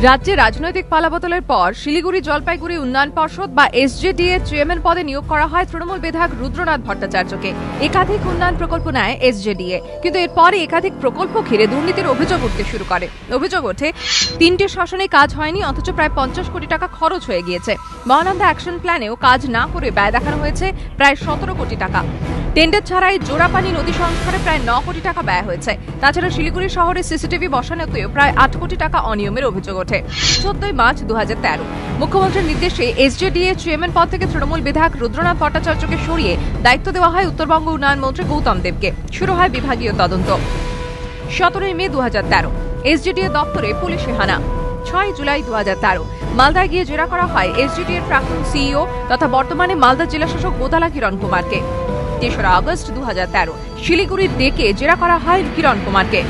রাজ্যে রাজনৈতিক পালাবদলের পর শিলিগুড়ি জলপাইগুড়ি উন্নয়ন পর্ষদ বা এসজেডিএ চেয়ারম্যান পদে নিয়োগ করা হয় তৃণমূল বিধায়ক রুদ্রনাথ ভট্টাচার্যকে। একাধিক উন্নয়ন প্রকল্প নেয় এসজেডিএ, কিন্তু এরপরে একাধিক প্রকল্প ঘিরে দুর্নীতির অভিযোগ উঠতে শুরু করে। অভিযোগ ওঠে 3টে শাসনে কাজ হয়নি, অথচ প্রায় 50 কোটি টাকা খরচ হয়ে গিয়েছে। মহানন্দা অ্যাকশন প্ল্যানেও কাজ না করে ব্যয় দেখানো হয়েছে প্রায় 17 কোটি টাকা। টেন্ডার ছাড়াই জোড়াপানি নদী সংস্কারে প্রায় 9 কোটি টাকা ব্যয় হয়েছে। তাছাড়া শিলিগুড়ি শহরে সিসিটিভি বসানোতেও প্রায় 8 কোটি টাকা অনিয়মের অভিযোগ ওঠে। 14 মার্চ 2013 মুখ্যমন্ত্রীর নির্দেশে এসজেডিএ চেয়ারম্যান পদ থেকে তৃণমূল বিধায়ক রুদ্রনাথ ভট্টাচার্যকে সরিয়ে দায়িত্ব দেওয়া হয় উত্তরবঙ্গ উন্নয়ন মন্ত্রী গৌতম দেবকে। শুরু হয় বিভাগীয় তদন্ত। 17 মে 2013 এসজেডিএ দপ্তরে পুলিশি হানা। 6 জুলাই 2013 মালদায় গিয়ে জেরা করা হয় এসজেডিএর প্রাক্তন সিইও তথা বর্তমানে মালদা জেলা শাসক গোদালা কিরণ কুমারকে। 3 আগস্ট 2013 শিলিগুড়ির ডেকে জেরা করা হয় কিরণ কুমারকে।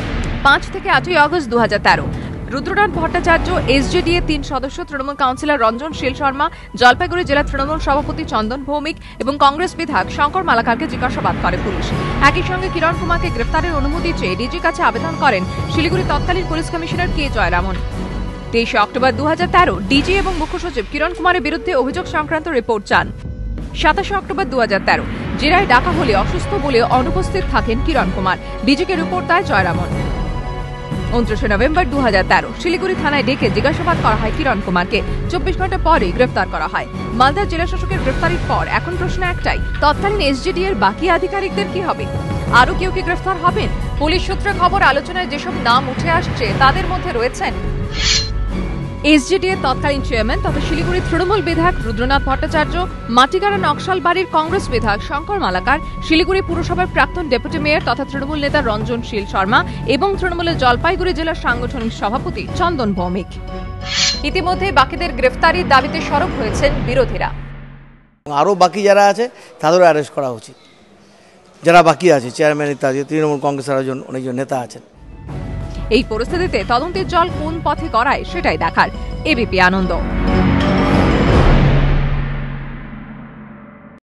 5 থেকে 8 আগস্ট 2013 রুদ্রনাথ ভট্টাচার্য, এসজেডিএ 3 সদস্য তৃণমূল কাউন্সিলর রঞ্জন শীল শর্মা, জলপাইগুড়ি জেলা তৃণমূল সভাপতি চন্দন ভৌমিক এবং কংগ্রেস বিধায়ক শঙ্কর মালাকারকে জিজ্ঞাসাবাদ করে পুলিশ। একই সঙ্গে কিরণ কুমারকে গ্রেফতারের অনুমতি চেয়ে ডিজির কাছে আবেদন করেন শিলিগুড়ি তৎকালীন পুলিশ কমিশনার কে জয়রামন। 23 অক্টোবর 2013 ডিজি এবং মুখ্য সচিব কিরণ কুমারের বিরুদ্ধে অভিযোগ সংক্রান্ত রিপোর্ট চান। 27 অক্টোবর 2013 জেরায় ডাকা হলে অসুস্থ বলে অনুপস্থিত থাকেন কিরণ কুমার। ডিজিকে রিপোর্ট দেয় জয়রামন। 29 নভেম্বর 2013 শিলিগুড়ি থানায় ডেকে জিজ্ঞাসাবাদ করা হয় কিরণ কুমারকে। 24 ঘন্টা পরেই গ্রেফতার করা হয়। মালদা জেলা শাসকের গ্রেফতারির পর এখন প্রশ্ন একটাই, তৎকালীন এসজেডিএর বাকি আধিকারিকদের কি হবে? আরো কেউ কি গ্রেফতার হবেন? পুলিশ সূত্রে খবর, আলোচনায় যেসব নাম উঠে আসছে তাদের মধ্যে রয়েছেন এসজেডিএ তৎকালীন চেয়ারম্যান তথা শিলিগুড়ি তৃণমূল বিধায়ক রুদ্রনাথ ভট্টাচার্য, মাটিগাড়া নকশাল বাড়ির কংগ্রেস বিধায়ক শঙ্কর মালাকার, শিলিগুড়ি পুরসভার প্রাক্তন ডেপুটি মেয়র তথা তৃণমূল নেতা রঞ্জন শীল শর্মা এবং তৃণমূলের জলপাইগুড়ি জেলার সাংগঠনিক সভাপতি চন্দন ভৌমিক। ইতিমধ্যে বাকিদের গ্রেফতারির দাবিতে সরব হয়েছেন বিরোধীরা। আরও বাকি যারা আছে তাদেরও অ্যারেস্ট করা উচিত। যারা বাকি আছে চেয়ারম্যান ইত্যাদি তৃণমূল কংগ্রেসের অনেকজন নেতা আছেন। এই পরিস্থিতিতে তদন্তের জল কোন পথে গড়ায় সেটাই দেখার। এবিপি আনন্দ।